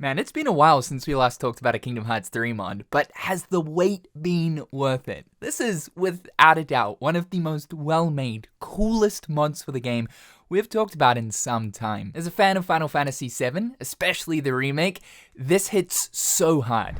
Man, it's been a while since we last talked about a Kingdom Hearts 3 mod, but has the wait been worth it? This is, without a doubt, one of the most well-made, coolest mods for the game we've talked about in some time. As a fan of Final Fantasy VII, especially the remake, this hits so hard.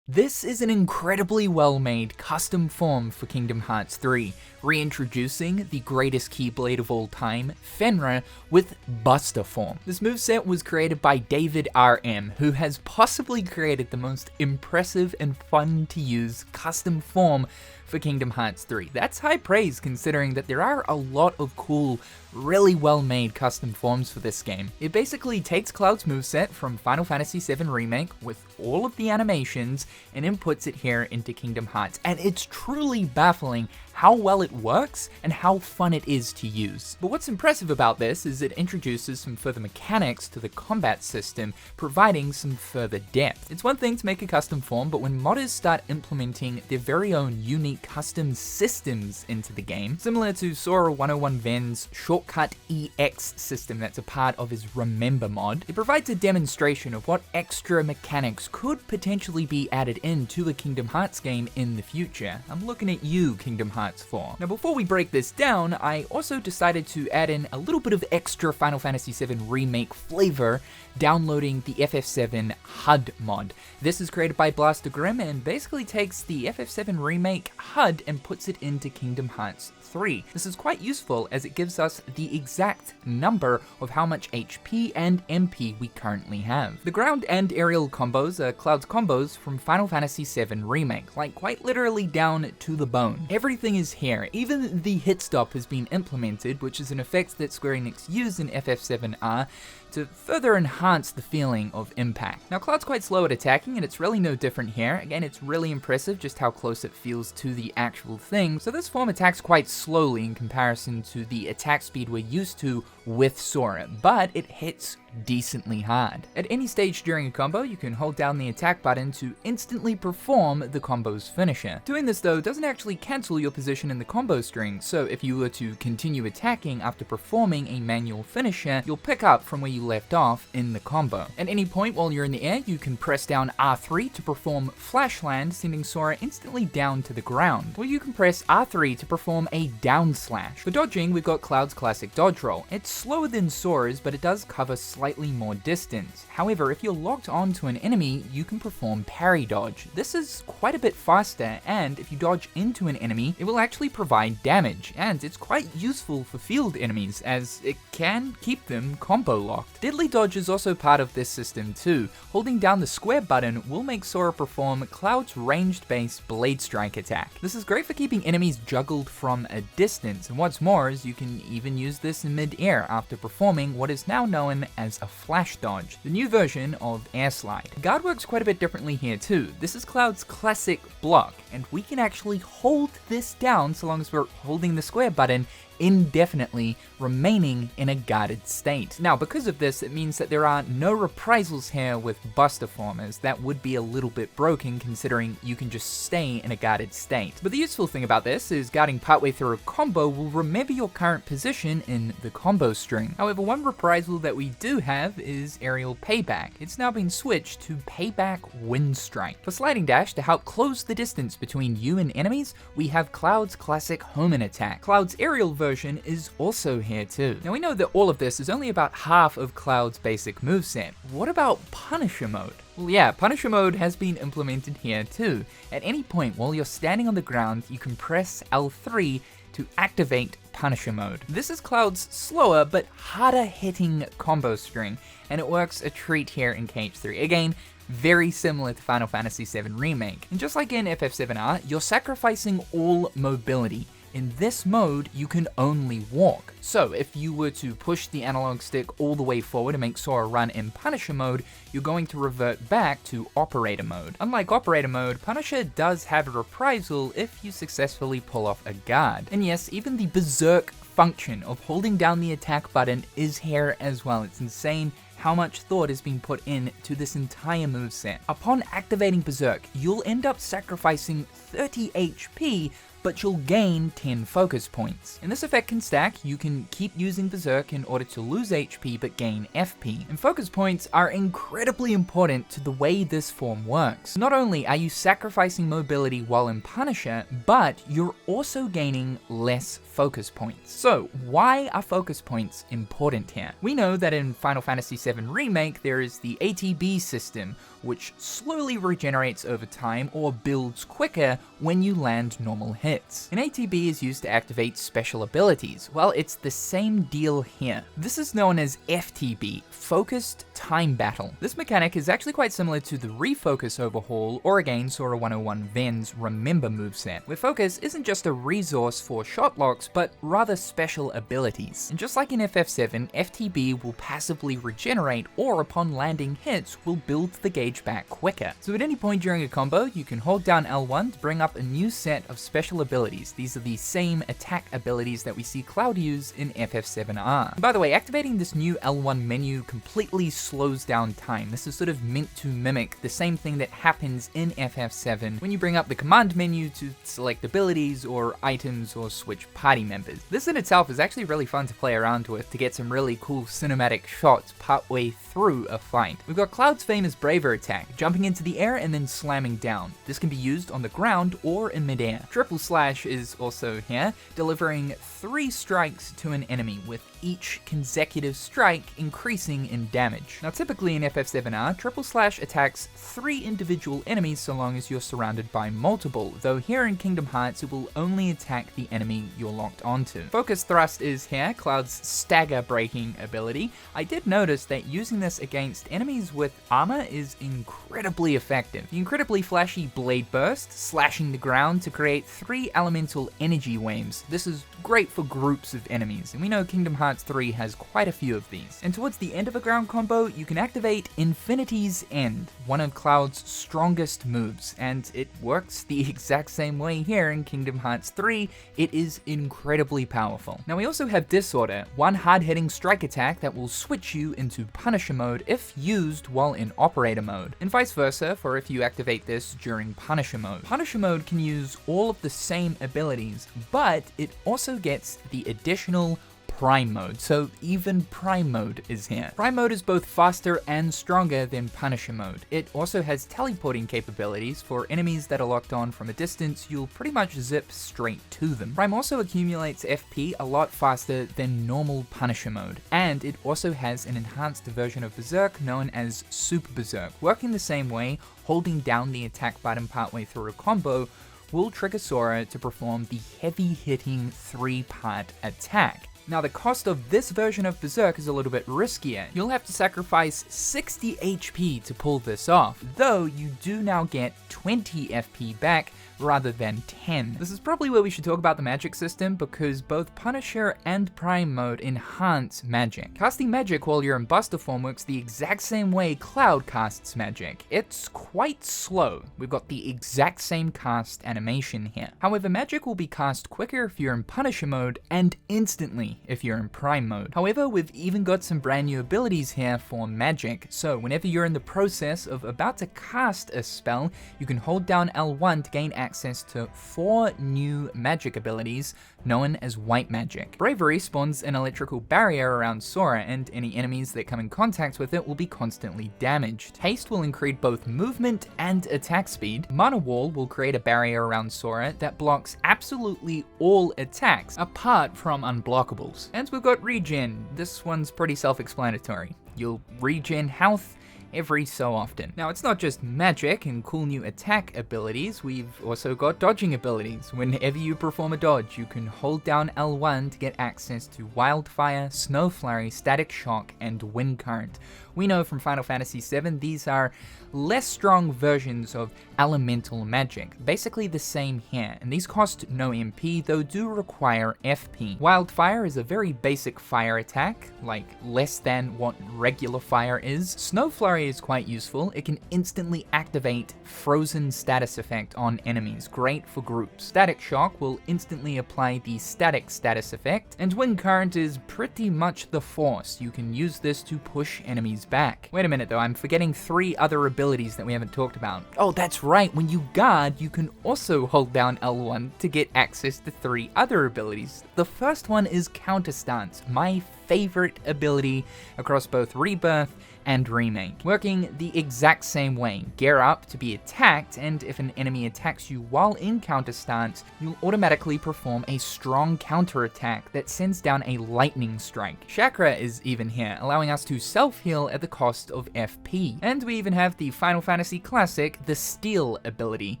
This is an incredibly well-made custom form for Kingdom Hearts 3, reintroducing the greatest Keyblade of all time, Fenrir, with Buster form. This moveset was created by David RM, who has possibly created the most impressive and fun to use custom form for Kingdom Hearts 3. That's high praise considering that there are a lot of cool, really well-made custom forms for this game. It basically takes Cloud's moveset from Final Fantasy VII Remake with all of the animations and inputs it here into Kingdom Hearts, and it's truly baffling how well it works and how fun it is to use. But what's impressive about this is it introduces some further mechanics to the combat system, providing some further depth. It's one thing to make a custom form, but when modders start implementing their very own unique custom systems into the game, similar to Sora 101 Ven's Shortcut EX system that's a part of his Remember mod, it provides a demonstration of what extra mechanics could potentially be added into a Kingdom Hearts game in the future. I'm looking at you, Kingdom Hearts 4. Now before we break this down, I also decided to add in a little bit of extra Final Fantasy VII Remake flavor, downloading the FF7 HUD mod. This is created by Blaster Grimm and basically takes the FF7 Remake HUD and puts it into Kingdom Hearts 3. This is quite useful as it gives us the exact number of how much HP and MP we currently have. The ground and aerial combos are Cloud's combos from Final Fantasy VII Remake, like quite literally down to the bone. Everything is here, even the hit stop has been implemented, which is an effect that Square Enix used in FF7R to further enhance the feeling of impact. Now Cloud's quite slow at attacking and it's really no different here. Again, it's really impressive just how close it feels to the actual thing. So this form attacks quite slowly in comparison to the attack speed we're used to with Sora, but it hits decently hard. At any stage during a combo, you can hold down the attack button to instantly perform the combo's finisher. Doing this though doesn't actually cancel your position in the combo string, so if you were to continue attacking after performing a manual finisher, you'll pick up from where you left off in the combo. At any point while you're in the air, you can press down R3 to perform Flash Land, sending Sora instantly down to the ground, or you can press R3 to perform a down slash. For dodging, we've got Cloud's classic dodge roll. It's slower than Sora's, but it does cover slightly more distance. However, if you're locked onto an enemy, you can perform parry dodge. This is quite a bit faster, and if you dodge into an enemy, it will actually provide damage, and it's quite useful for field enemies as it can keep them combo locked. Deadly dodge is also part of this system too. Holding down the square button will make Sora perform Cloud's ranged base blade strike attack. This is great for keeping enemies juggled from a distance, and what's more is you can even use this in mid-air after performing what is now known as a flash dodge, the new version of air slide. Guard works quite a bit differently here too. This is Cloud's classic block, and we can actually hold this down so long as we're holding the square button indefinitely, remaining in a guarded state. Now, because of this, it means that there are no reprisals here with Buster Form, as that would be a little bit broken considering you can just stay in a guarded state. But the useful thing about this is guarding partway through a combo will remember your current position in the combo string. However, one reprisal that we do have is Aerial Payback. It's now been switched to Payback Wind Strike. For sliding dash, to help close the distance between you and enemies, we have Cloud's classic Homin attack. Cloud's aerial version is also here too. Now we know that all of this is only about half of Cloud's basic moveset. What about Punisher mode? Well yeah, Punisher mode has been implemented here too. At any point while you're standing on the ground, you can press L3 to activate Punisher mode. This is Cloud's slower but harder hitting combo string, and it works a treat here in KH3. Again, very similar to Final Fantasy VII Remake. And just like in FF7R, you're sacrificing all mobility. In this mode, you can only walk. So if you were to push the analog stick all the way forward and make Sora run in Punisher mode, you're going to revert back to Operator mode. Unlike Operator mode, Punisher does have a reprisal if you successfully pull off a guard. And yes, even the berserk function of holding down the attack button is here as well. It's insane how much thought is being put into this entire moveset. Upon activating Berserk, you'll end up sacrificing 30 HP, but you'll gain 10 focus points. And this effect can stack. You can keep using Berserk in order to lose HP but gain FP. And focus points are incredibly important to the way this form works. Not only are you sacrificing mobility while in Punisher, but you're also gaining less focus points. So why are focus points important here? We know that in Final Fantasy VII Remake there is the ATB system, which slowly regenerates over time or builds quicker when you land normal hits. And ATB is used to activate special abilities. Well, it's the same deal here. This is known as FTB, Focused Time Battle. This mechanic is actually quite similar to the Refocus overhaul, or again Sora 101 Ven's Remember moveset, where focus isn't just a resource for shotlocks, but rather special abilities. And just like in FF7, FTB will passively regenerate, or upon landing hits will build the gauge back quicker. So at any point during a combo, you can hold down L1 to bring up a new set of special abilities. These are the same attack abilities that we see Cloud use in FF7R. And by the way, activating this new L1 menu completely slows down time. This is sort of meant to mimic the same thing that happens in FF7 when you bring up the command menu to select abilities or items or switch party members. This in itself is actually really fun to play around with to get some really cool cinematic shots partway through a fight. We've got Cloud's famous Braver attack, jumping into the air and then slamming down. This can be used on the ground or in midair. Triple Slash is also here, delivering 3 strikes to an enemy, with each consecutive strike increasing in damage. Now typically in FF7R, Triple Slash attacks 3 individual enemies so long as you're surrounded by multiple, though here in Kingdom Hearts it will only attack the enemy you're locked onto. Focus Thrust is here, Cloud's stagger breaking ability. I did notice that using this against enemies with armor is incredibly effective. The incredibly flashy Blade Burst, slashing the ground to create 3 elemental energy waves. This is great for groups of enemies, and we know Kingdom Hearts 3 has quite a few of these. And towards the end of a ground combo, you can activate Infinity's End, one of Cloud's strongest moves, and it works the exact same way here in Kingdom Hearts 3. It is incredibly powerful. Now we also have Disorder, one hard-hitting strike attack that will switch you into Punisher mode if used while in Operator mode, and vice versa for if you activate this during Punisher mode. Punisher mode can use all of the same abilities, but it also gets the additional Prime mode, so even Prime mode is here. Prime mode is both faster and stronger than Punisher mode. It also has teleporting capabilities. For enemies that are locked on from a distance, you'll pretty much zip straight to them. Prime also accumulates FP a lot faster than normal Punisher mode, and it also has an enhanced version of Berserk known as Super Berserk. Working the same way, holding down the attack button partway through a combo will trigger Sora to perform the heavy-hitting 3-part attack. Now the cost of this version of Berserk is a little bit riskier. You'll have to sacrifice 60 HP to pull this off, though you do now get 20 FP back rather than 10. This is probably where we should talk about the magic system, because both Punisher and Prime mode enhance magic. Casting magic while you're in Buster form works the exact same way Cloud casts magic. It's quite slow. We've got the exact same cast animation here. However, magic will be cast quicker if you're in Punisher mode and instantly if you're in Prime mode. However, we've even got some brand new abilities here for magic. So whenever you're in the process of about to cast a spell, you can hold down L1 to gain access to 4 new magic abilities known as white magic. Bravery spawns an electrical barrier around Sora, and any enemies that come in contact with it will be constantly damaged. Haste will increase both movement and attack speed. Mana Wall will create a barrier around Sora that blocks absolutely all attacks, apart from unblockables. And we've got regen. This one's pretty self-explanatory. You'll regen health every so often. Now, it's not just magic and cool new attack abilities, we've also got dodging abilities. Whenever you perform a dodge, you can hold down L1 to get access to Wildfire, Snow Flurry, Static Shock, and Wind Current. We know from Final Fantasy VII these are less strong versions of elemental magic, basically the same here, and these cost no MP, though do require FP. Wildfire is a very basic fire attack, like less than what regular fire is. Snow Flurry is quite useful. It can instantly activate Frozen status effect on enemies, great for groups. Static Shock will instantly apply the static status effect, and Wind Current is pretty much the force. You can use this to push enemies back. Wait a minute though, I'm forgetting 3 other abilities that we haven't talked about. Oh, that's right, when you guard, you can also hold down L1 to get access to 3 other abilities. The first one is Counter Stance, my favorite ability across both Rebirth and Remake. Working the exact same way. Gear up to be attacked, and if an enemy attacks you while in counter stance, you'll automatically perform a strong counter attack that sends down a lightning strike. Chakra is even here, allowing us to self-heal at the cost of FP. And we even have the Final Fantasy classic, the Steal ability,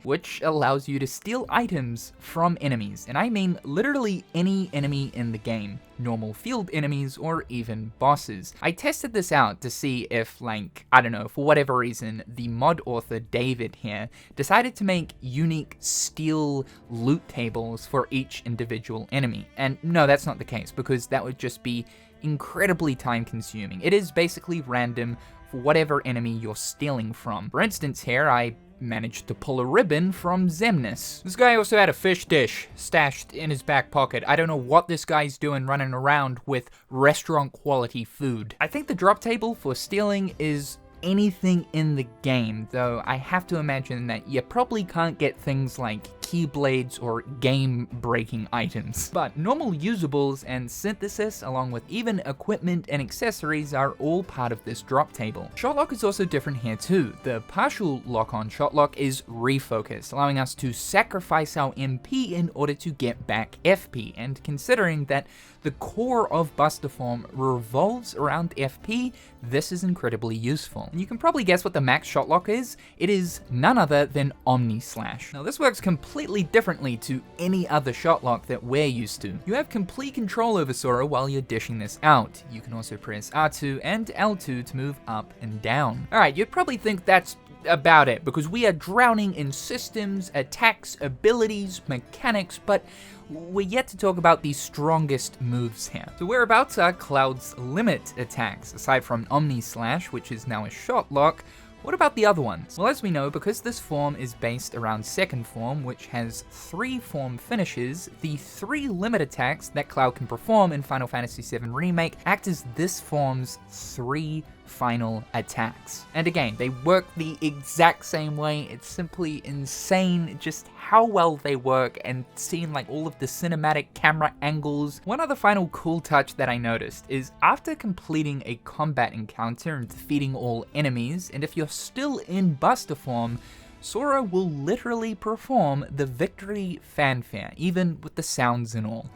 which allows you to steal items from enemies, and I mean literally any enemy in the game. Normal field enemies, or even bosses. I tested this out to see if, like, I don't know, for whatever reason, the mod author David here decided to make unique steal loot tables for each individual enemy. And no, that's not the case, because that would just be incredibly time consuming. It is basically random for whatever enemy you're stealing from. For instance here, I managed to pull a ribbon from Xemnas. This guy also had a fish dish stashed in his back pocket. I don't know what this guy's doing running around with restaurant quality food. I think the drop table for stealing is anything in the game, though I have to imagine that you probably can't get things like keyblades or game-breaking items. But normal usables and synthesis, along with even equipment and accessories, are all part of this drop table. Shotlock is also different here too. The partial lock-on shotlock is refocus, allowing us to sacrifice our MP in order to get back FP, and considering that the core of Buster form revolves around FP, this is incredibly useful. And you can probably guess what the max shotlock is. It is none other than Omnislash. Now this works completely differently to any other shotlock that we're used to. You have complete control over Sora while you're dishing this out. You can also press R2 and L2 to move up and down. Alright, you'd probably think that's about it, because we are drowning in systems, attacks, abilities, mechanics, but we're yet to talk about the strongest moves here. So whereabouts are Cloud's limit attacks? Aside from Omnislash, which is now a shotlock, what about the other ones? Well, as we know, because this form is based around second form, which has 3 form finishes, the 3 limit attacks that Cloud can perform in Final Fantasy VII Remake act as this form's 3 final attacks. And again, they work the exact same way. It's simply insane just how well they work, and seeing like all of the cinematic camera angles. One other final cool touch that I noticed is after completing a combat encounter and defeating all enemies, and if you're still in Buster form, Sora will literally perform the victory fanfare, even with the sounds and all.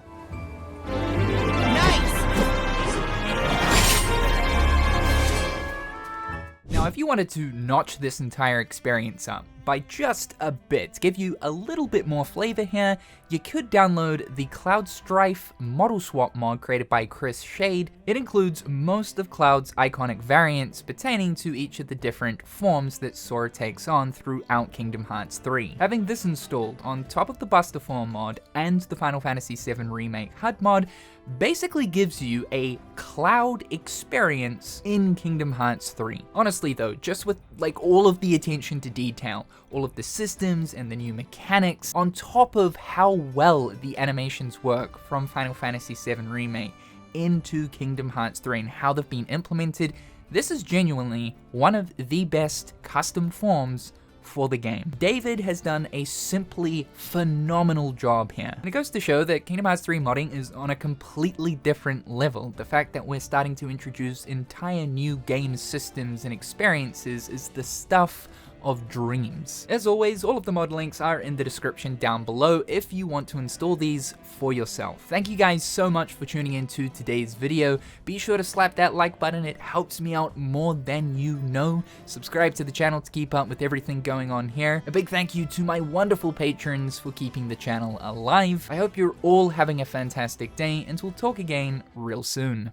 Now, if you wanted to notch this entire experience up by just a bit, give you a little bit more flavor here, you could download the Cloud Strife Model Swap mod created by Chris Shade. It includes most of Cloud's iconic variants pertaining to each of the different forms that Sora takes on throughout Kingdom Hearts 3. Having this installed on top of the Buster Form mod and the Final Fantasy VII Remake HUD mod basically gives you a Cloud experience in Kingdom Hearts 3. Honestly though, just with like all of the attention to detail, all of the systems and the new mechanics, on top of how well the animations work from Final Fantasy VII Remake into Kingdom Hearts 3 and how they've been implemented, this is genuinely one of the best custom forms for the game. David has done a simply phenomenal job here. And it goes to show that Kingdom Hearts 3 modding is on a completely different level. The fact that we're starting to introduce entire new game systems and experiences is the stuff of dreams. As always, all of the mod links are in the description down below if you want to install these for yourself. Thank you guys so much for tuning into today's video. Be sure to slap that like button, it helps me out more than you know. Subscribe to the channel to keep up with everything going on here. A big thank you to my wonderful patrons for keeping the channel alive. I hope you're all having a fantastic day, and we'll talk again real soon.